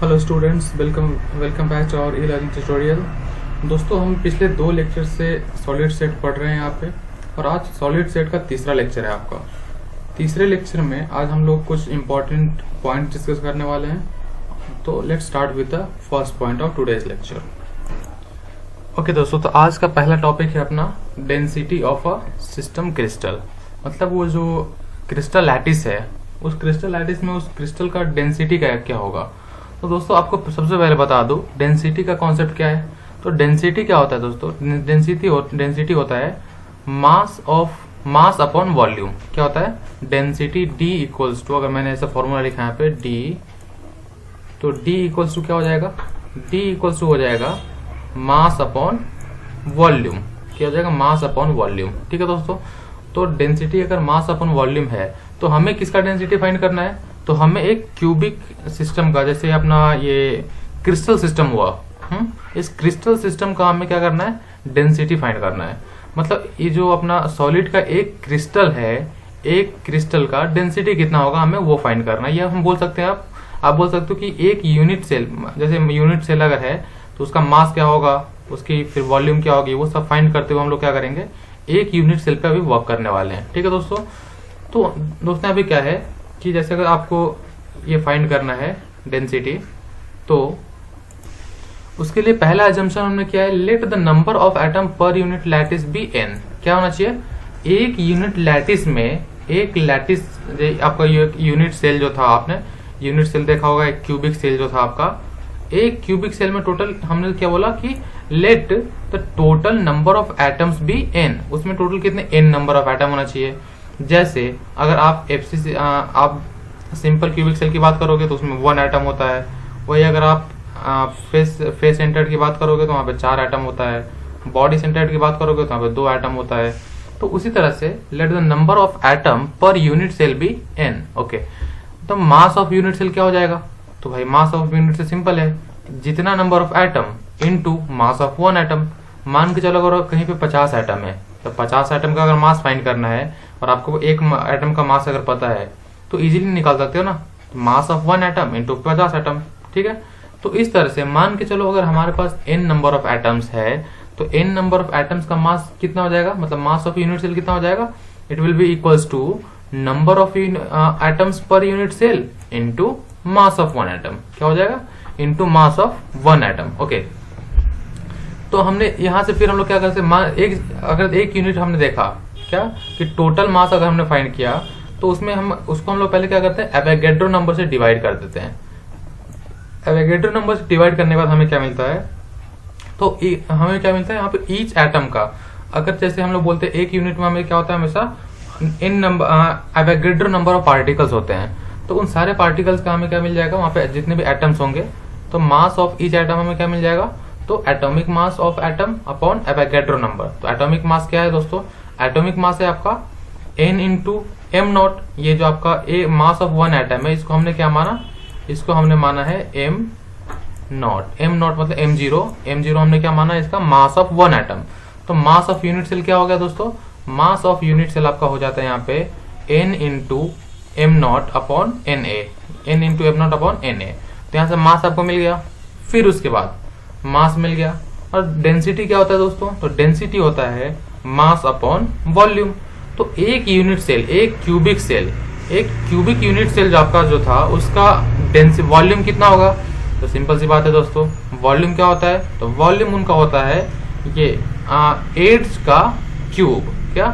Hello students, welcome back to our e learning tutorial. दोस्तों, हम पिछले 2 लेक्चर से सॉलिड सेट पढ़ रहे हैं यहाँ पे, और आज सॉलिड सेट का तीसरा लेक्चर है आपका। तीसरे लेक्चर में आज हम लोग कुछ इंपॉर्टेंट पॉइंट डिस्कस करने वाले हैं। तो let's start with the first point of today's lecture. Okay दोस्तों, तो आज का पहला टॉपिक है अपना density of a system crystal. मतलब वो जो क्रिस्टल लैटिस है, उस क्रिस्टल लैटिस में उस क्रिस्टल का डेंसिटी का क्या होगा। तो दोस्तों, आपको सबसे पहले बता दूं डेंसिटी का कॉन्सेप्ट क्या है। तो डेंसिटी क्या होता है दोस्तों? डेंसिटी होता है मास अपॉन वॉल्यूम। क्या होता है? डेंसिटी D इक्वल्स टू, अगर मैंने ऐसा फॉर्मूला लिखा है यहाँ पे D, तो D इक्वल्स टू क्या हो जाएगा? D इक्वल्स टू हो जाएगा मास अपॉन वॉल्यूम। क्या हो जाएगा? Mass upon volume. ठीक है दोस्तों, तो डेंसिटी अगर मास अपॉन वॉल्यूम है तो हमें किसका डेंसिटी फाइंड करना है? तो हमें एक क्यूबिक सिस्टम का, जैसे अपना ये क्रिस्टल सिस्टम हुआ, इस क्रिस्टल सिस्टम का हमें क्या करना है? डेंसिटी फाइंड करना है। मतलब ये जो अपना सॉलिड का एक क्रिस्टल है, एक क्रिस्टल का डेंसिटी कितना होगा हमें वो फाइंड करना है। या हम बोल सकते हैं, आप बोल सकते हो कि एक यूनिट सेल, जैसे यूनिट सेल अगर है तो उसका मास क्या होगा, उसकी फिर वॉल्यूम क्या होगी, वो सब फाइंड करते हुए हम लोग क्या करेंगे? एक यूनिट सेल पे अभी वर्क करने वाले हैं। ठीक है दोस्तों, तो दोस्तों अभी क्या है कि जैसे अगर आपको ये फाइंड करना है डेंसिटी, तो उसके लिए पहला एजम्पशन हमने किया है, let the number of atom per unit lattice be n। क्या होना चाहिए? एक यूनिट लैटिस में, एक लैटिस, आपका यूनिट सेल जो था, आपने यूनिट सेल देखा होगा, एक क्यूबिक सेल जो था आपका, एक क्यूबिक सेल में टोटल हमने क्या बोला कि let the total number of atoms be n। उसमें टोटल कितने n नंबर ऑफ एटम होना चाहिए। जैसे अगर आप FCC आप सिंपल क्यूबिक सेल की बात करोगे तो उसमें 1 एटम होता है। वही अगर आप फेस सेंटर्ड की बात करोगे तो वहाँ पे 4 एटम होता है। बॉडी सेंटर्ड की बात करोगे तो वहाँ पे 2 एटम होता है। तो उसी तरह से let the number of atom per unit cell be n। Okay, तो मास ऑफ यूनिट सेल क्या हो जाएगा? तो भाई mass of unit cell simple है, जितना number of atom into mass of 1 atom. मान के चलो अगर कहीं पे 50 एटम है, तो 50 एटम का अगर मास फाइंड करना है और आपको एक एटम का मास अगर पता है तो इजीली निकाल सकते हो ना, मास ऑफ 1 एटम इंटू 50 एटम। ठीक है, तो इस तरह से मान के चलो अगर हमारे पास n नंबर ऑफ एटम्स है तो n नंबर ऑफ एटम्स का मास कितना हो जाएगा, मतलब मास ऑफ यूनिट सेल कितना हो जाएगा? It will be equals to number of atoms per unit cell into mass of 1 atom. क्या हो जाएगा? Into mass of 1 atom. Okay, तो हमने यहां से फिर हम लोग क्या करते हैं, अगर एक यूनिट हमने देखा क्या कि टोटल मास अगर हमने फाइंड किया तो उसमें हम लोग पहले क्या करते हैं? एवोगैड्रो नंबर से डिवाइड कर देते हैं। एवोगैड्रो नंबर से डिवाइड करने के बाद हमें क्या मिलता है? तो हमें क्या मिलता है यहाँ पे? ईच एटम का, अगर जैसे हम लोग बोलते हैं एक यूनिट में हमें क्या होता है हमेशा इन number Avogadro number of particles होते हैं। तो उन सारे पार्टिकल्स का हमें क्या मिल जाएगा? वहां पे जितने भी एटम्स होंगे तो मास ऑफ ईच एटम हमें क्या मिल जाएगा? तो atomic mass of atom upon Avogadro number. तो एटॉमिक मास क्या है दोस्तों? एटॉमिक मास है आपका n इंटू एम नॉट। ये जो आपका मास ऑफ 1 एटम है, इसको हमने क्या माना? इसको हमने माना है m नॉट। m नॉट मतलब m0 हमने क्या माना? इसका मास ऑफ 1 एटम। तो मास ऑफ यूनिट सेल क्या हो गया दोस्तों? मास ऑफ यूनिट सेल आपका हो जाता है यहाँ पे n into M not upon N A, n into M not upon N A. तो यहाँ से मास आपको मिल गया, फिर उसके बाद मास मिल गया। और डेंसिटी क्या होता है दोस्तों? तो डेंसिटी होता है मास अपॉन वॉल्यूम। तो एक यूनिट सेल, एक क्यूबिक यूनिट सेल जो आपका जो था उसका वॉल्यूम कितना होगा? तो सिंपल सी बात है दोस्तों, वॉल्यूम क्या होता है? तो वॉल्यूम उनका होता है ये एज का क्यूब। क्या?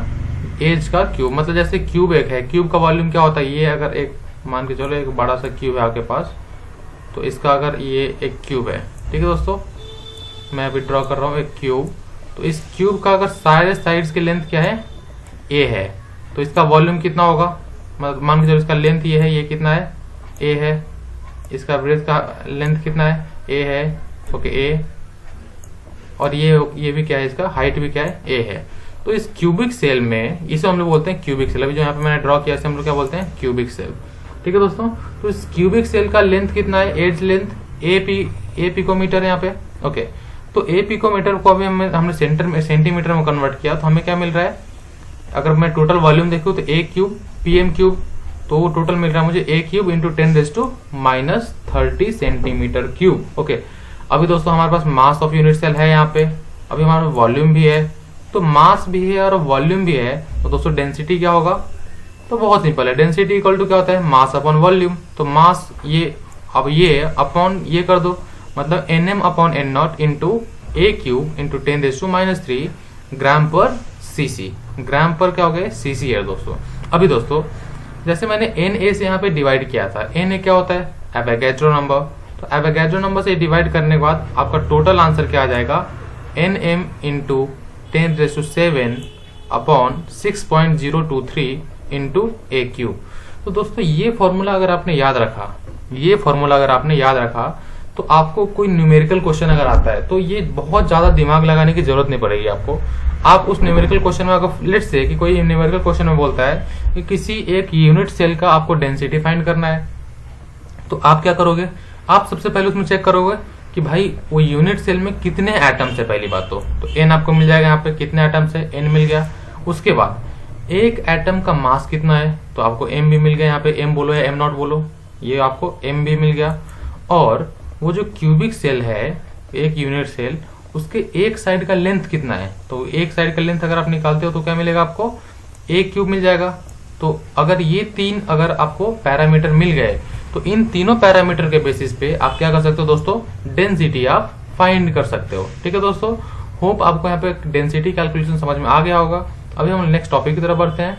एज का क्यूब। मतलब जैसे क्यूब एक है, क्यूब का वॉल्यूम क्या होता है? ये अगर एक मान के चलो एक बड़ा सा क्यूब है आपके पास, तो इसका अगर ये एक क्यूब है, ठीक है दोस्तों, मैं अभी ड्रॉ कर रहा हूँ एक क्यूब। तो इस क्यूब का अगर सारे साइड्स की लेंथ क्या है? a है, तो इसका वॉल्यूम कितना होगा? मतलब मान के चलो इसका लेंथ ये है, ये कितना है? a है। इसका ब्रेथ का लेंथ कितना है? a है। Okay, a। और ये भी क्या है? इसका हाइट भी क्या है? a है। तो इस क्यूबिक सेल में, इसे हम लोग बोलते हैं क्यूबिक सेल। अभी जो यहाँ पे मैंने ड्रॉ किया इसे हम लोग क्या बोलते हैं? Cubic cell. ठीक है दोस्तों, तो इस क्यूबिक सेल का लेंथ कितना है? एज लेंथ a पिकोमीटर है यहाँ पे। ओके, तो a पिकोमीटर को अभी हमने सेंटीमीटर में कन्वर्ट किया, तो हमें क्या मिल रहा है? अगर मैं टोटल वॉल्यूम देखूं तो a क्यूब pm क्यूब, तो वो टोटल मिल रहा है मुझे a cube into 10⁻30 centimetre cube. Okay, अभी दोस्तों हमारे पास मास ऑफ यूनिट सेल है यहाँ पे, अभी हमारे पास वॉल्यूम भी है, तो मास भी है और वॉल्यूम भी है, तो दोस्तों डेंसिटी क्या होगा? तो बहुत सिंपल है, डेंसिटी इक्वल टू क्या होता है? Mass upon volume. तो मास ये, अब ये अपॉन ये कर दो, मतलब nm upon n not into a cube into 10⁻³ ग्राम पर cc। ग्राम पर क्या हो गया? cc है दोस्तों। अभी दोस्तों जैसे मैंने na से यहाँ पे डिवाइड किया था, na क्या होता है? Avogadro number. तो एवोगैड्रो नंबर से डिवाइड करने के बाद आपका टोटल आंसर क्या आ जाएगा? nm into 10⁻7 upon 6.023 into a cube. तो दोस्तों ये फॉर्मूला अगर आपने याद रखा, ये फॉर्मूला अगर आपने याद रखा, तो आपको कोई न्यूमेरिकल क्वेश्चन अगर आता है तो ये बहुत ज्यादा दिमाग लगाने की जरूरत नहीं पड़ेगी आपको। आप उस न्यूमेरिकल क्वेश्चन में अगर लेट्स से कि कोई न्यूमेरिकल क्वेश्चन में बोलता है कि किसी एक यूनिट सेल का आपको डेंसिटी फाइंड करना है, तो आप क्या करोगे? आप सबसे पहले उसमें चेक करोगे कि भाई वो यूनिट सेल में कितने एटम्स है। पहली बात तो n आपको मिल जाएगा, यहाँ पे कितने एटम्स है? n मिल गया। उसके बाद एक एटम का मास कितना है, तो आपको m भी मिल गया, यहाँ पे m बोलो या m नॉट बोलो, ये आपको m भी मिल गया। और वो जो क्यूबिक सेल है, एक यूनिट सेल, उसके एक साइड का लेंथ कितना है, तो एक साइड का लेंथ अगर आप निकालते हो तो क्या मिलेगा आपको? a क्यूब मिल जाएगा। तो अगर ये तीन अगर आपको पैरामीटर मिल गए, तो इन तीनों पैरामीटर के बेसिस पे आप क्या कर सकते हो दोस्तों? डेंसिटी आप फाइंड कर सकते हो। ठीक है दोस्तों, होप आपको यहाँ पे डेंसिटी कैलकुलेशन समझ में आ गया होगा। अभी हम नेक्स्ट टॉपिक की तरफ बढ़ते हैं।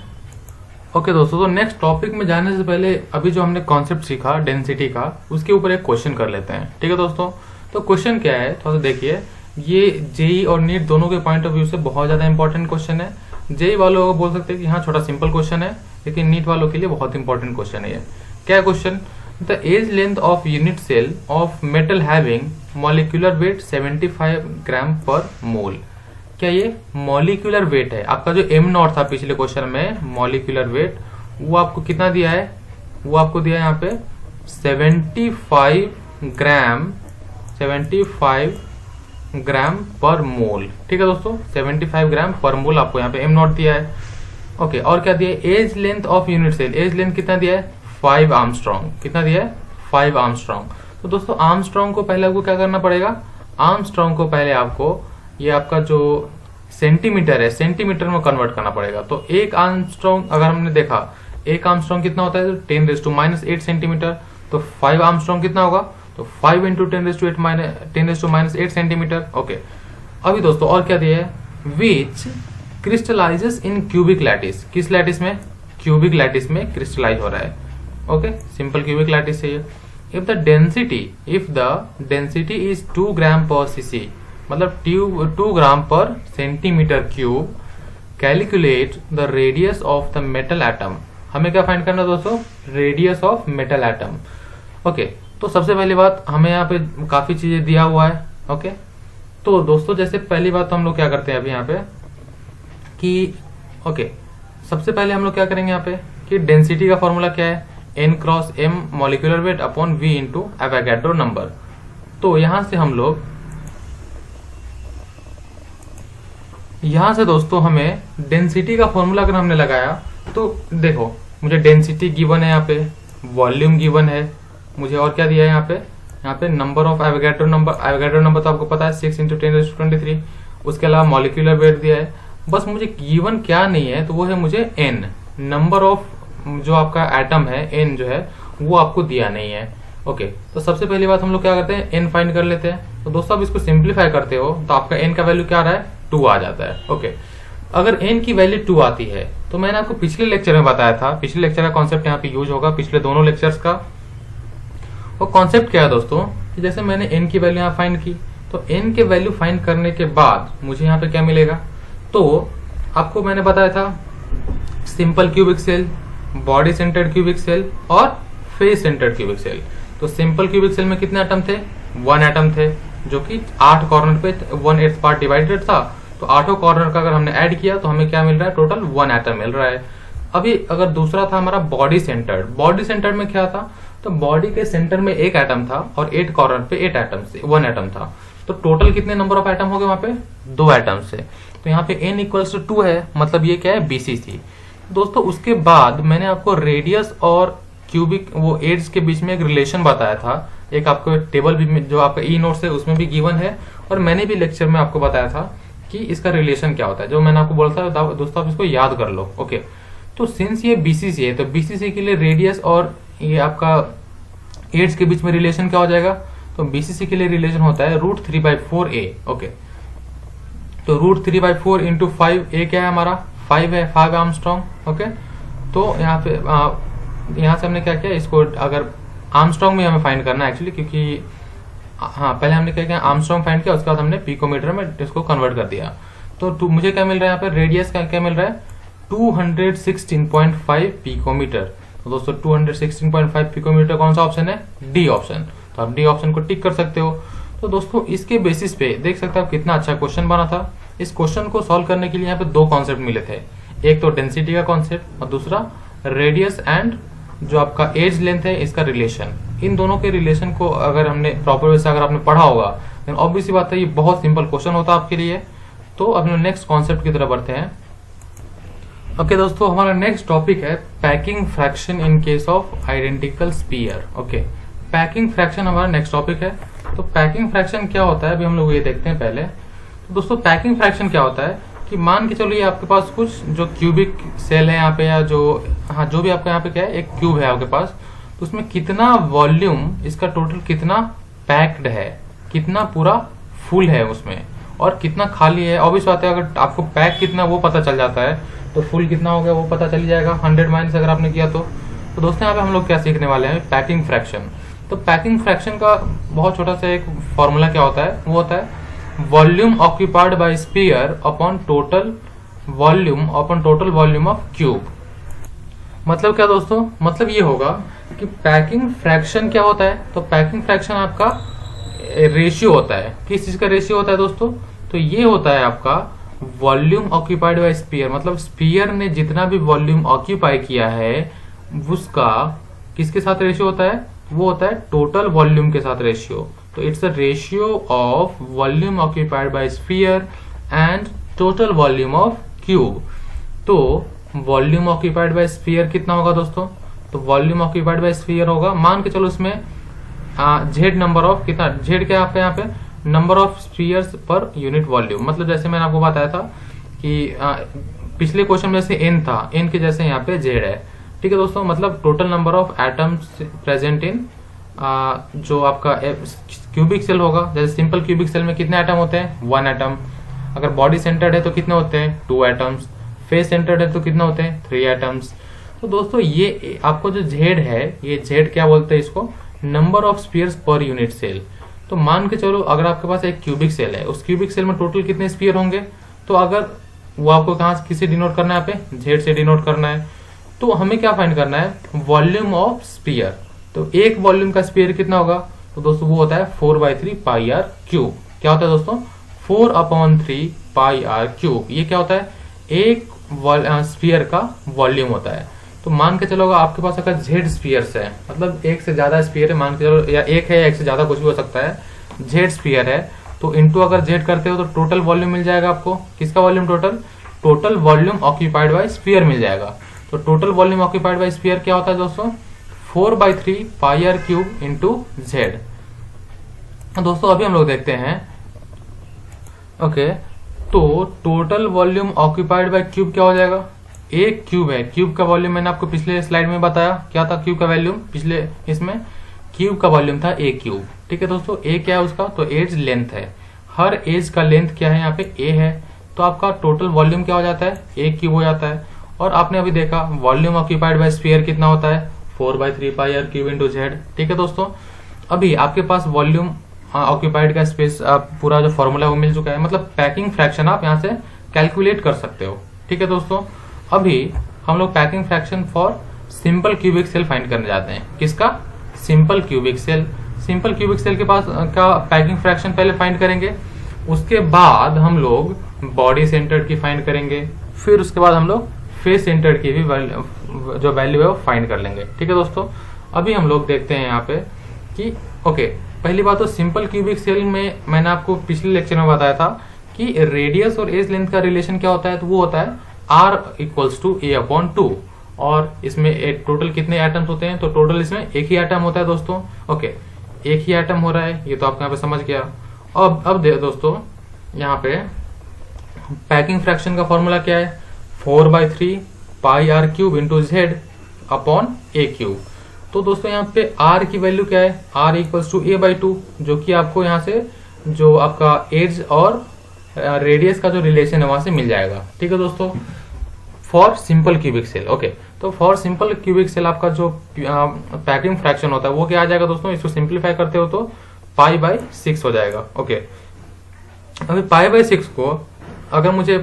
ओके दोस्तों, तो नेक्स्ट टॉपिक में जाने से पहले अभी जो हमने कॉन्सेप्ट सीखा डेंसिटी का, उसके ऊपर एक क्वेश्चन कर लेते हैं। ठीक है दोस्तों, तो क्वेश्चन क्या है थोड़ा सा देखिए। ये जेई और नीट दोनों के पॉइंट ऑफ व्यू से बहुत ज्यादा इंपॉर्टेंट क्वेश्चन है। जेई वालों को बोल सकते हैं कि हाँ छोटा सिंपल क्वेश्चन है, लेकिन नीट वालों के लिए बहुत इंपॉर्टेंट क्वेश्चन है ये। क्या question? The edge length of unit cell of metal having molecular weight 75 gram per mole. क्या ये मॉलिक्यूलर वेट है? आपका जो m नॉट था पिछले क्वेश्चन में, मॉलिक्यूलर वेट, वो आपको कितना दिया है? वो आपको दिया है यहाँ पे 75 ग्राम पर मोल। ठीक है दोस्तों, 75 ग्राम पर मोल आपको यहाँ पे m नॉट दिया है। ओके, और क्या दिया है? Edge length of unit cell, edge length कितना दिया है? 5 आर्मस्ट्रॉन्ग। कितना दिया है? 5 आर्मस्ट्रॉन्ग। तो दोस्तों आर्मस्ट्रॉन्ग को पहले आपको क्या करना पड़ेगा? आर्मस्ट्रॉन्ग को पहले आपको ये आपका जो सेंटीमीटर है, सेंटीमीटर में कन्वर्ट करना पड़ेगा। तो एक आर्मस्ट्रॉन्ग अगर हमने देखा, एक आर्मस्ट्रॉन्ग कितना होता है? 10⁻8 सेंटीमीटर। तो 5 आर्मस्ट्रॉन्ग कितना होगा? तो 5 इंटू 10⁻8 सेंटीमीटर। ओके, अभी दोस्तों और क्या दिया है? विच क्रिस्टलाइजेस इन क्यूबिक लैटिस। किस लैटिस में? क्यूबिक लैटिस में क्रिस्टलाइज हो रहा है। ओके, सिंपल क्यूबिक लैटिस है ये। इफ द डेंसिटी इज 2 ग्राम पर सीसी, मतलब 2 ग्राम पर centimetre cube, calculate the radius of the metal atom. हमें क्या फाइंड करना है दोस्तों? Radius of metal atom. Okay, तो सबसे पहली बात हमें यहाँ पे काफी चीजें दिया हुआ है। ओके, तो दोस्तों जैसे पहली बात तो हम लोग क्या करते हैं अभी यहाँ पे कि ओके, सबसे पहले हम लोग क्या करेंगे यहाँ पे कि डेंसिटी का फॉर्मूला क्या है? n cross m molecular weight upon v into Avogadro number. तो यहां से दोस्तों हमें डेंसिटी का फॉर्मूला अगर हमने लगाया, तो देखो मुझे डेंसिटी गिवन है, यहाँ पे वॉल्यूम गिवन है, मुझे और क्या दिया है यहाँ पे नंबर ऑफ एवोगैड्रो नंबर तो आपको पता है 6 इंटू 10⁻23। उसके अलावा मॉलिक्यूलर वेट दिया है। बस मुझे गिवन क्या नहीं है, तो वो है मुझे n, नंबर ऑफ जो आपका एटम है n जो है वो आपको दिया नहीं है। ओके, तो सबसे पहली बात हम लोग क्या करते हैं? n फाइंड कर लेते हैं। तो दोस्तों आप इसको सिंप्लीफाई करते हो तो आपका n का वैल्यू क्या आ रहा है? 2 आ जाता है। ओके, अगर n की वैल्यू 2 आती है, तो मैंने आपको पिछले लेक्चर में बताया था, पिछले लेक्चर का कॉन्सेप्ट यहाँ पे यूज होगा, पिछले दोनों लेक्चर्स का। वो कॉन्सेप्ट क्या है दोस्तों कि जैसे मैंने n की वैल्यू यहाँ फाइंड की, तो n के वैल्यू फाइंड करने के बाद मुझे यहाँ पे क्या मिलेगा? तो आपको मैंने बताया था simple cubic cell, body centred cubic cell और फेस सेंटर्ड क्यूबिक सेल। तो सिंपल क्यूबिक सेल में कितने एटम थे? 1 एटम थे, जो कि 8 कॉर्नर पे 1/8 पार्ट डिवाइडेड था। तो 8 कॉर्नर का अगर हमने ऐड किया तो हमें क्या मिल रहा है? टोटल 1 एटम मिल रहा है। अभी अगर दूसरा था हमारा बॉडी सेंटर्ड, बॉडी सेंटर्ड में क्या था? तो बॉडी के सेंटर में 1 एटम था और 8 कॉर्नर पे 1 एटम था। तो टोटल कितने नंबर ऑफ एटम हो गए वहां पे? 2 एटम से। तो यहाँ पे n इक्वल्स टू 2 है, मतलब ये क्या है? BCC। दोस्तों उसके बाद मैंने आपको रेडियस और क्यूबिक वो एड्स के बीच में एक रिलेशन बताया था, एक आपको टेबल भी जो आपका ई नोट्स है उसमें भी गिवन है, और मैंने भी लेक्चर में आपको बताया था कि इसका रिलेशन क्या होता है, जो मैंने आपको बोला था दोस्तों आप इसको याद कर लो। ओके, तो सिंस ये बीसीसी है तो बीसीसी के लिए रेडियस और ये आपका एड्स के बीच में रिलेशन क्या हो जाएगा, तो बीसीसी के लिए रिलेशन होता है √3/4a। ओके, तो √3/4 इंटू 5, ए क्या है हमारा 5 है, 5 आर्मस्ट्रॉन्ग। ओके, तो यहाँ पे यहाँ से हमने क्या किया, इसको अगर आर्मस्ट्रॉन्ग में हमें फाइंड करना है एक्चुअली, क्योंकि हाँ पहले हमने क्या किया आर्मस्ट्रॉन्ग फाइंड किया, उसके बाद हमने पिकोमीटर में इसको कन्वर्ट कर दिया। तो मुझे क्या मिल रहा है यहाँ पे, रेडियस का क्या मिल रहा है 216.5 पिकोमीटर। तो दोस्तों 216.5 पिकोमीटर कौन सा ऑप्शन है, डी ऑप्शन। तो आप डी ऑप्शन को टिक कर सकते हो। तो दोस्तों इसके बेसिस पे देख सकते हो आप कितना अच्छा क्वेश्चन बना था। इस क्वेश्चन को सॉल्व करने के लिए यहाँ पे दो कॉन्सेप्ट मिले थे, एक तो डेंसिटी का कॉन्सेप्ट और दूसरा रेडियस एंड जो आपका एज लेंथ है इसका रिलेशन। इन दोनों के रिलेशन को अगर हमने प्रॉपर वे से अगर आपने पढ़ा होगा तो ऑब्वियस सी बात है ये बहुत सिंपल क्वेश्चन होता है आपके लिए। तो अब हम नेक्स्ट कॉन्सेप्ट की तरफ बढ़ते हैं। ओके दोस्तों, हमारा नेक्स्ट टॉपिक है packing fraction in case of identical sphere. Okay, packing fraction हमारा नेक्स्ट टॉपिक है। तो पैकिंग फ्रैक्शन क्या होता है अभी हम लोग ये देखते हैं पहले। तो दोस्तों पैकिंग फ्रैक्शन क्या होता है कि मान के चलो ये आपके पास कुछ जो क्यूबिक सेल है यहाँ पे, या जो भी आपका यहाँ पे क्या है एक क्यूब है आपके पास, तो उसमें कितना वॉल्यूम इसका टोटल कितना पैक्ड है, कितना पूरा फुल है उसमें और कितना खाली है। ऑब्वियस बात है अगर आपको पैक कितना वो पता चल जाता है तो फुल कितना हो गया वो पता चल जाएगा 100 माइनस अगर आपने किया तो दोस्तों यहाँ पे हम लोग क्या सीखने वाले हैं, पैकिंग फ्रैक्शन। तो पैकिंग फ्रैक्शन का बहुत छोटा सा एक फॉर्मूला क्या होता है, वो होता है volume occupied by sphere upon total volume of cube. मतलब क्या दोस्तों, मतलब ये होगा कि पैकिंग फ्रैक्शन क्या होता है, तो पैकिंग फ्रैक्शन आपका रेशियो होता है। किस चीज का रेशियो होता है दोस्तों, तो ये होता है आपका वॉल्यूम ऑक्यूपाइड बाय स्फीयर, मतलब स्फीयर ने जितना भी वॉल्यूम ऑक्यूपाई किया है उसका किसके साथ रेशियो होता है, वो होता है टोटल वॉल्यूम के साथ रेशियो। तो it's a ratio of volume occupied by sphere and total volume of cube. तो वॉल्यूम ऑक्यूपाइड बाय स्फीयर कितना होगा दोस्तों, तो वॉल्यूम ऑक्यूपाइड बाय स्फीयर होगा, मान के चलो इसमें जेड नंबर ऑफ कितना, जेड क्या आपका यहाँ पे number of spheres per unit volume. मतलब जैसे मैंने आपको बताया था कि पिछले क्वेश्चन में जैसे एन था, एन के जैसे यहाँ पे जेड है। ठीक है दोस्तों, मतलब total number of atoms present in जो आपका क्यूबिक सेल होगा। जैसे सिंपल क्यूबिक सेल में कितने एटम होते हैं, 1 एटम। अगर बॉडी सेंटर्ड है तो कितने होते हैं, 2 एटम्स। फेस सेंटर्ड है तो कितने होते हैं, 3 एटम्स। तो दोस्तों ये आपको जो जेड है, ये जेड क्या बोलते हैं इसको, number of spheres per unit cell. तो मान के चलो अगर आपके पास एक क्यूबिक सेल है, उस क्यूबिक सेल में टोटल कितने स्फीयर होंगे, तो अगर वो आपको कहाँ से किसे डिनोट करना है, यहाँ पे जेड से डिनोट करना है। तो हमें क्या फाइंड करना है, वॉल्यूम ऑफ स्फीयर। तो एक वॉल्यूम का स्फीयर कितना होगा, तो दोस्तों वो होता है 4/3 पाई आर क्यूब। क्या होता है दोस्तों, 4/3 पाई आर क्यूब। ये क्या होता है, एक स्फीयर का वॉल्यूम होता है। तो मान के चलो आपके पास अगर जेड स्फीयर्स है, मतलब एक से ज्यादा स्फीयर है, मान के चलो या एक है या एक से ज्यादा कुछ भी हो सकता है, जेड स्फीयर है, तो इंटू अगर जेड करते हो तो टोटल वॉल्यूम मिल जाएगा आपको। किसका volume, total volume occupied by sphere मिल जाएगा। तो total volume occupied by sphere क्या होता है दोस्तों, 4/3 pi R cube into Z. दोस्तों अभी हम लोग देखते हैं। ओके, तो total volume occupied by cube क्या हो जाएगा, एक क्यूब है, क्यूब का वॉल्यूम मैंने आपको पिछले स्लाइड में बताया क्या था, क्यूब का वॉल्यूम पिछले इसमें क्यूब का वॉल्यूम था ए क्यूब। ठीक है दोस्तों, ए क्या है उसका, तो एज लेंथ है, हर एज का लेंथ क्या है यहाँ पे ए है। तो आपका टोटल वॉल्यूम क्या हो जाता है, ए क्यूब हो जाता है। और आपने अभी देखा वॉल्यूम ऑक्यूपाइड बाय स्फीयर कितना होता है, 4/3 pi R cube into Z. ठीक है दोस्तों, अभी आपके पास वॉल्यूम ऑक्यूपाइड का स्पेस पूरा जो फॉर्मूला वो मिल चुका है, मतलब पैकिंग फ्रैक्शन आप यहाँ से कैलकुलेट कर सकते हो। ठीक है दोस्तों, अभी हम लोग packing fraction for simple cubic cell find करने जाते हैं। किसका, simple cubic cell. Simple cubic cell के पास का पैकिंग फ्रैक्शन पहले फाइंड करेंगे, उसके बाद हम लोग बॉडी सेंटर्ड की फाइंड करेंगे, फिर उसके बाद हम लोग फेस सेंटर्ड की भी जो वैल्यू है वो फाइंड कर लेंगे। ठीक है दोस्तों, अभी हम लोग देखते हैं यहाँ पे कि ओके, पहली बात तो सिंपल क्यूबिक सेल में मैंने आपको पिछले लेक्चर में बताया था कि रेडियस और एज लेंथ का रिलेशन क्या होता है, तो वो होता है R equals to A upon 2। और इसमें टोटल कितने एटम्स होते हैं, तो टोटल इसमें एक ही एटम होता है दोस्तों। ओके, एक ही एटम हो रहा है, ये तो आपको यहाँ पे समझ गया। अब दोस्तों यहाँ पे पैकिंग फ्रैक्शन का फॉर्मूला क्या है, 4/3 pi R cube into Z upon A cube. तो दोस्तों यहाँ पे R की वैल्यू क्या है, R इक्वल्स टू A/2, जो कि आपको यहाँ से जो आपका एज और रेडियस का जो रिलेशन है वहां से मिल जाएगा। ठीक है दोस्तों, for simple cubic cell. Okay, तो फॉर सिंपल क्यूबिक सेल आपका जो पैकिंग फ्रैक्शन होता है वो क्या आ जाएगा दोस्तों, इसको सिंप्लीफाई करते हो तो π/6 हो जाएगा। ओके, अभी π/6 को अगर मुझे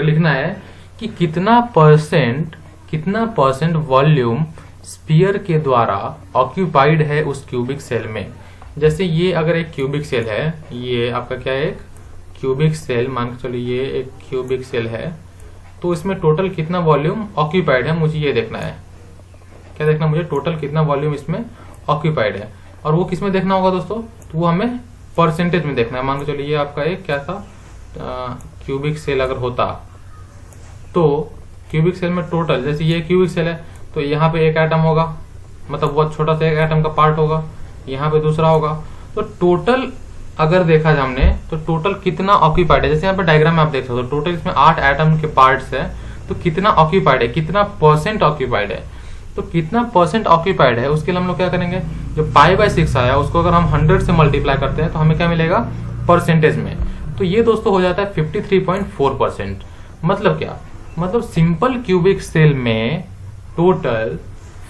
लिखना है कि कितना परसेंट वॉल्यूम स्फीयर के द्वारा ऑक्यूपाइड है उस क्यूबिक सेल में। जैसे ये अगर एक क्यूबिक सेल है, ये आपका क्या है, एक क्यूबिक सेल मान के चलिए ये एक क्यूबिक सेल है, तो इसमें टोटल कितना वॉल्यूम ऑक्यूपाइड है मुझे ये देखना है। क्या देखना मुझे, टोटल कितना वॉल्यूम इसमें ऑक्यूपाइड है। और वो किस में देखना होगा दोस्तों, तो वो हमें परसेंटेज में देखना है। मान के चलिए ये आपका एक क्या था, क्यूबिक सेल अगर होता तो क्यूबिक सेल में टोटल, जैसे ये क्यूबिक सेल है तो यहाँ पे एक एटम होगा, मतलब बहुत छोटा सा एक एटम का पार्ट होगा, यहाँ पे दूसरा होगा। तो टोटल अगर देखा जाए हमने तो टोटल कितना ऑक्यूपाइड है, जैसे यहाँ पे डायग्राम में आप देख सकते हो, टोटल इसमें 8 एटम के पार्ट्स है, तो कितना ऑक्यूपाइड है, कितना परसेंट ऑक्यूपाइड है। तो कितना परसेंट ऑक्यूपाइड है उसके लिए हम लोग क्या करेंगे, जो π/6 आया उसको अगर हम 100 से मल्टीप्लाई करते हैं तो हमें क्या मिलेगा परसेंटेज में। तो ये दोस्तों हो जाता है 53.4%। मतलब क्या, मतलब सिंपल क्यूबिक सेल में टोटल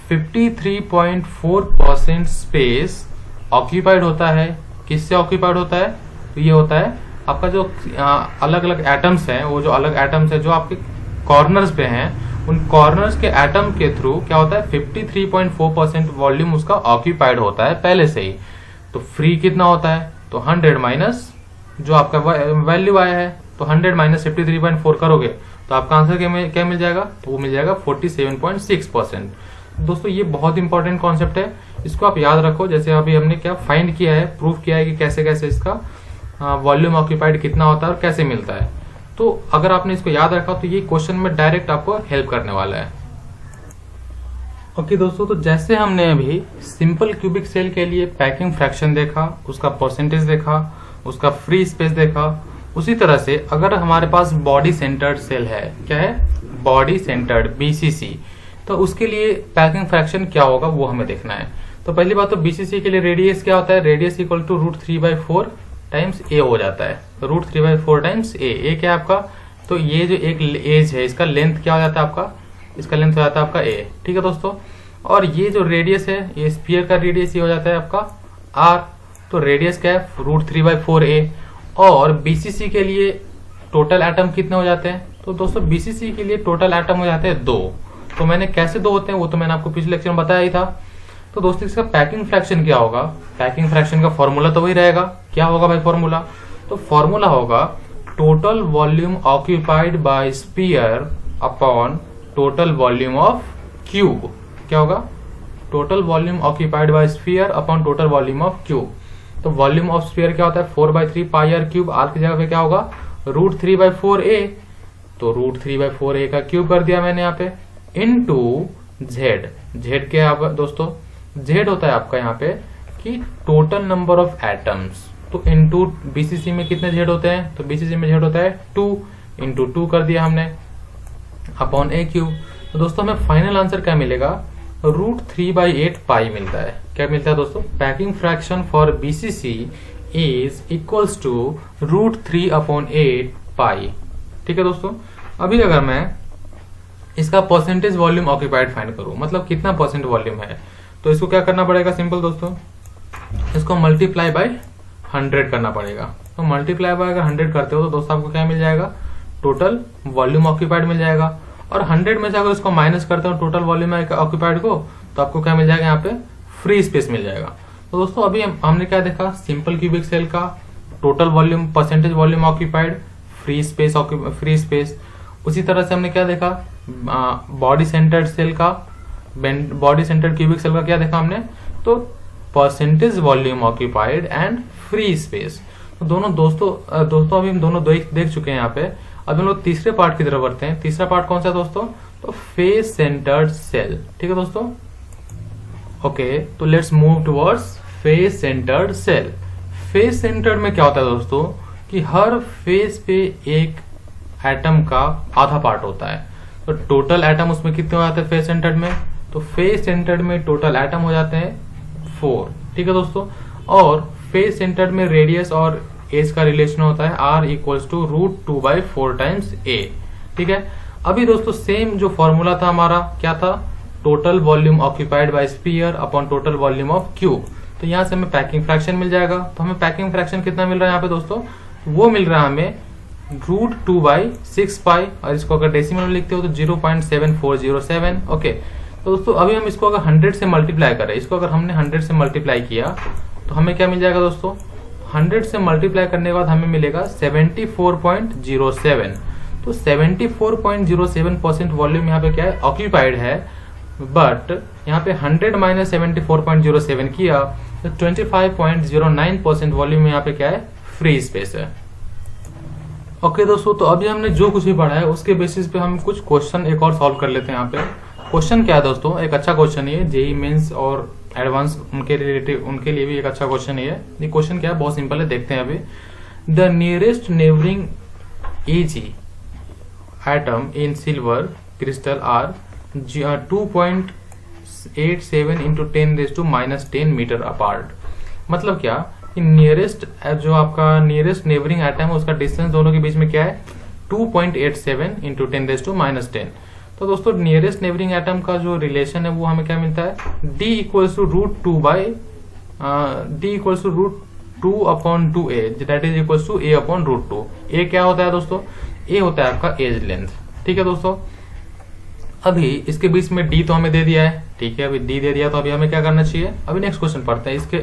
53.4% स्पेस ऑक्यूपाइड होता है। किससे ऑक्यूपाइड होता है, तो ये होता है आपका जो अलग अलग एटम्स हैं, वो जो अलग एटम्स है जो आपके कॉर्नर्स पे हैं, उन कॉर्नर्स के एटम के थ्रू क्या होता है 53.4% वॉल्यूम उसका ऑक्यूपाइड होता है पहले से ही। तो फ्री कितना होता है, तो 100 माइनस जो आपका वैल्यू आया है, तो 100 माइनस 53.4 करोगे तो आपका आंसर क्या मिल जाएगा, तो वो मिल जाएगा 47.6%। दोस्तों ये बहुत इंपॉर्टेंट कॉन्सेप्ट है, इसको आप याद रखो। जैसे अभी हमने क्या फाइंड किया है, प्रूफ किया है कि कैसे कैसे इसका वॉल्यूम ऑक्यूपाइड कितना होता है और कैसे मिलता है। तो अगर आपने इसको याद रखा तो ये क्वेश्चन में डायरेक्ट आपको हेल्प करने वाला है। ओके दोस्तों, तो जैसे हमने अभी सिंपल क्यूबिक सेल के लिए पैकिंग फ्रैक्शन देखा, उसका परसेंटेज देखा, उसका फ्री स्पेस देखा, उसी तरह से अगर हमारे पास बॉडी सेंटर्ड सेल है, क्या है, बॉडी सेंटर्ड BCC, तो उसके लिए पैकिंग फ्रैक्शन क्या होगा वो हमें देखना है। तो पहली बात तो BCC के लिए रेडियस क्या होता है, radius equal to √3/4 times A हो जाता है। √3/4 टाइम्स A क्या है आपका, तो ये जो एक एज है इसका लेंथ क्या हो जाता है आपका, इसका लेंथ हो जाता है आपका A। ठीक है दोस्तों, और ये जो रेडियस है, ये स्फीयर का रेडियस ये हो जाता है आपका R। तो रेडियस क्या है √3/4A। और BCC के लिए टोटल एटम कितने हो जाते हैं, तो दोस्तों BCC के लिए टोटल एटम हो जाते हैं 2। तो मैंने कैसे 2 होते हैं वो तो मैंने आपको पिछले लेक्चर में बताया ही था। तो दोस्तों इसका पैकिंग फ्रैक्शन क्या होगा, पैकिंग फ्रैक्शन का फॉर्मूला तो वही रहेगा। क्या होगा भाई फॉर्मूला, तो फॉर्मूला होगा total volume occupied by sphere upon total volume of cube. क्या होगा, total volume occupied by sphere upon total volume of cube. तो वॉल्यूम ऑफ स्फीयर क्या होता है 4/3 पाई आर क्यूब। आर की जगह पे क्या होगा √3/4A, तो √3/4A का क्यूब कर दिया मैंने यहाँ पे, इनटू जेड। जेड क्या है दोस्तों, जेड होता है आपका यहाँ पे कि टोटल नंबर ऑफ एटम्स। तो इनटू BCC में कितने जेड होते हैं, तो BCC में जेड होता है 2, इंटू 2 कर दिया हमने अपॉन A क्यूब। तो दोस्तों हमें फाइनल आंसर क्या मिलेगा, √3/8 पाई मिलता है। क्या मिलता है दोस्तों, packing fraction for BCC is equals to √3/8 pi. ठीक है दोस्तों, अभी अगर मैं इसका परसेंटेज वॉल्यूम ऑक्यूपाइड फाइंड करूं, मतलब कितना परसेंट वॉल्यूम है, तो इसको क्या करना पड़ेगा, सिंपल दोस्तों इसको मल्टीप्लाई बाय 100 करना पड़ेगा। तो मल्टीप्लाई बाय अगर 100 करते हो तो दोस्तों आपको क्या मिल जाएगा, टोटल वॉल्यूम ऑक्यूपाइड मिल जाएगा। और 100 में से अगर इसको माइनस करते हो टोटल वॉल्यूम ऑक्यूपाइड को, तो आपको क्या मिल जाएगा, यहाँ पे फ्री स्पेस मिल जाएगा। तो दोस्तों अभी हमने क्या देखा, सिंपल क्यूबिक सेल का total volume, percentage volume occupied, free space. उसी तरह से हमने क्या देखा, बॉडी सेंटर्ड सेल का, बॉडी सेंटर्ड क्यूबिक सेल का क्या देखा हमने, तो percentage volume occupied and free space. तो दोनों दोस्तों अभी हम दोनों देख चुके हैं यहाँ पे। अब हम लोग तीसरे पार्ट की तरफ बढ़ते हैं। तीसरा पार्ट कौन सा है दोस्तों? तो फेस सेंटर्ड सेल। ठीक है दोस्तों, ओके, तो let's move towards face centred cell. Face centred में क्या होता है दोस्तों कि हर फेस पे एक एटम का आधा पार्ट होता है। तो टोटल एटम उसमें कितने हो जाते हैं फेस सेंटर्ड में? तो फेस सेंटर्ड में टोटल एटम हो जाते हैं 4। ठीक है दोस्तों, और फेस सेंटर्ड में रेडियस और एज का रिलेशन होता है r equals to √2/4 times a। ठीक है, अभी दोस्तों सेम जो फॉर्मूला था हमारा क्या था? Total volume occupied by sphere upon total volume of cube. तो यहाँ से हमें पैकिंग फ्रैक्शन मिल जाएगा। तो हमें पैकिंग फ्रैक्शन कितना मिल रहा है यहाँ पे दोस्तों? वो मिल रहा है हमें √2/6π, और इसको अगर डेसिमल में लिखते हो तो 0.7407। ओके, तो दोस्तों अभी हम इसको अगर 100 से मल्टीप्लाई करें, इसको अगर हमने 100 से मल्टीप्लाई किया तो हमें क्या मिल जाएगा दोस्तों? 100 से मल्टीप्लाई करने के बाद हमें मिलेगा 74.07। तो 74.07% वॉल्यूम यहाँ पे क्या है? ऑक्यूपाइड है। बट यहाँ पे 100 माइनस 74.07 किया तो 25.09% वॉल्यूम यहाँ पे क्या है? फ्री स्पेस है। ओके दोस्तों, तो अभी हमने जो कुछ भी पढ़ा है उसके बेसिस पे हम कुछ क्वेश्चन एक और सॉल्व कर लेते हैं। यहाँ पे क्वेश्चन क्या है दोस्तों? एक अच्छा क्वेश्चन है, जेई मेंस और एडवांस उनके रिलेटिव उनके लिए भी एक अच्छा क्वेश्चन है। ये क्वेश्चन क्या है? बहुत सिंपल है, देखते हैं अभी। The nearest neighbouring AG atom in silver crystal are 2.87 into 10⁻⁻10 metre apart. मतलब क्या कि नियरेस्ट जो आपका नियरेस्ट नेबरिंग एटम है उसका डिस्टेंस दोनों के बीच में क्या है? 2.87 इंटू 10⁻10। तो दोस्तों नियरेस्ट नेबरिंग एटम का जो रिलेशन है वो हमें क्या मिलता है? d equals to √2/2a that is equals to a upon √2। a क्या होता है दोस्तों? a होता है आपका एज लेंथ। ठीक है दोस्तों, अभी इसके बीच में d तो हमें दे दिया है। ठीक है, अभी d दे दिया तो अभी हमें क्या करना चाहिए? अभी नेक्स्ट क्वेश्चन पढ़ते हैं, इसके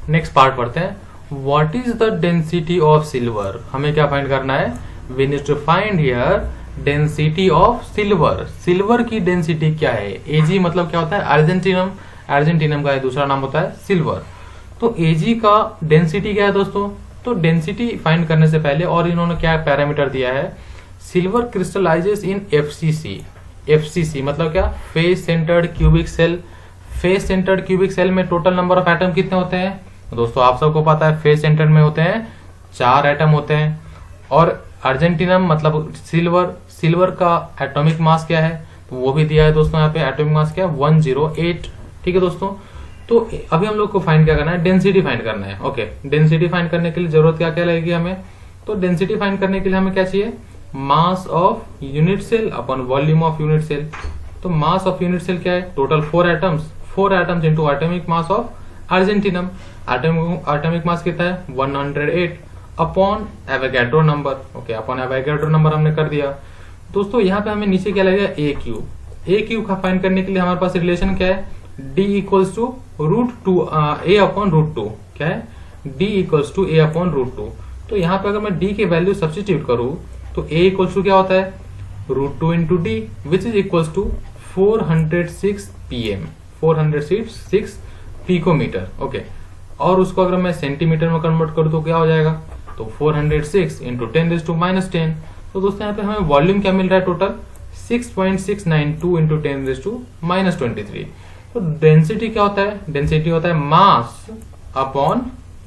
नेक्स्ट पार्ट पढ़ते हैं। What is the density of silver? हमें क्या फाइंड करना है? We need to find here density of silver. Silver की डेंसिटी क्या है? एजी मतलब क्या होता है? अर्जेंटिनम। अर्जेंटिनम का दूसरा नाम होता है सिल्वर। तो एजी का डेंसिटी क्या है दोस्तों? तो डेंसिटी फाइंड करने से पहले और इन्होंने क्या पैरामीटर दिया है? Silver crystallizes in FCC. FCC मतलब क्या? Face centred cubic cell. Face centred cubic cell में टोटल नंबर ऑफ एटम कितने होते हैं दोस्तों? आप सबको पता है फेस सेंटर्ड में होते हैं 4 एटम होते हैं। और अर्जेंटिनम मतलब सिल्वर, सिल्वर का एटॉमिक मास क्या है? तो वो भी दिया है दोस्तों यहाँ पे। एटॉमिक मास क्या है? 108। ठीक है दोस्तों, तो अभी हम लोग को फाइंड क्या करना है? डेंसिटी फाइंड करना है। ओके, डेंसिटी फाइंड करने के लिए जरूरत क्या क्या लगेगी हमें? तो डेंसिटी फाइंड करने के लिए हमें क्या चाहिए? Mass of unit cell upon volume of unit cell. तो मास ऑफ यूनिट सेल क्या है? Total 4 atoms into atomic mass of argentum. Atomic mass कितना है? 108 upon Avogadro number. Okay, upon Avogadro number हमने कर दिया। दोस्तों यहाँ पे हमें नीचे क्या लगेगा? A cube. ए क्यूब का फाइंड करने के लिए हमारे पास रिलेशन क्या है? d equals to √2 a upon √2। क्या है? d equals to a upon √2। तो यहाँ पे अगर मैं d की वैल्यू सब्स्टिट्यूट करूं तो a इक्वल्स टू क्या होता है? √2 into D which is equals to 406 pm, 406 picometre. Okay, और उसको अगर मैं सेंटीमीटर में कन्वर्ट करूं तो क्या हो जाएगा? तो 406 इंटू 10⁻10। तो दोस्तों यहाँ पे हमें वॉल्यूम क्या मिल रहा है? Total 6.692 into 10⁻23। तो डेंसिटी क्या होता है? डेंसिटी होता है mass upon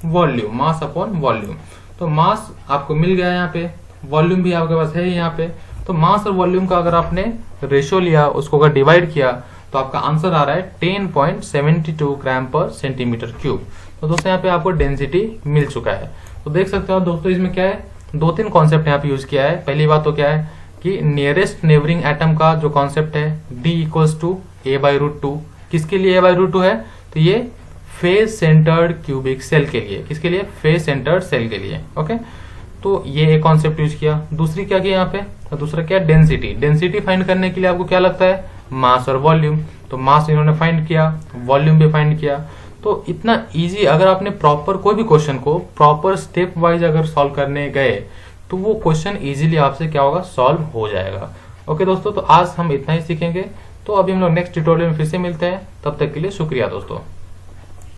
volume. Mass upon volume. तो मास आपको मिल गया यहाँ पे, वॉल्यूम भी आपके पास है यहाँ पे। तो मास और वॉल्यूम का अगर आपने रेशियो लिया, उसको अगर डिवाइड किया तो आपका आंसर आ रहा है 10.72 ग्राम पर सेंटीमीटर क्यूब। तो दोस्तों यहाँ पे आपको डेंसिटी मिल चुका है। तो देख सकते हो दोस्तों इसमें क्या है? 2-3 कॉन्सेप्ट यहाँ पे यूज किया है। पहली बात तो क्या है कि नियरेस्ट नेबरिंग एटम का जो कॉन्सेप्ट है d इक्वल्स टू a/√2। किसके लिए a/√2 है? तो ये फेस सेंटर्ड क्यूबिक सेल के लिए। किसके लिए? फेस सेंटर्ड सेल के लिए। ओके, तो ये एक कॉन्सेप्ट यूज किया। दूसरी क्या किया यहाँ पे? तो दूसरा क्या? डेंसिटी। डेंसिटी फाइंड करने के लिए आपको क्या लगता है? मास और वॉल्यूम। तो मास इन्होंने फाइंड किया, वॉल्यूम भी फाइंड किया। तो इतना इजी, अगर आपने प्रॉपर कोई भी क्वेश्चन को प्रॉपर स्टेप वाइज अगर सॉल्व करने गए तो वो क्वेश्चन इजीली आपसे क्या होगा? सॉल्व हो जाएगा। ओके दोस्तों, तो आज हम इतना ही सीखेंगे। तो अभी हम लोग नेक्स्ट ट्यूटोरियल में फिर से मिलते हैं। तब तक के लिए शुक्रिया दोस्तों।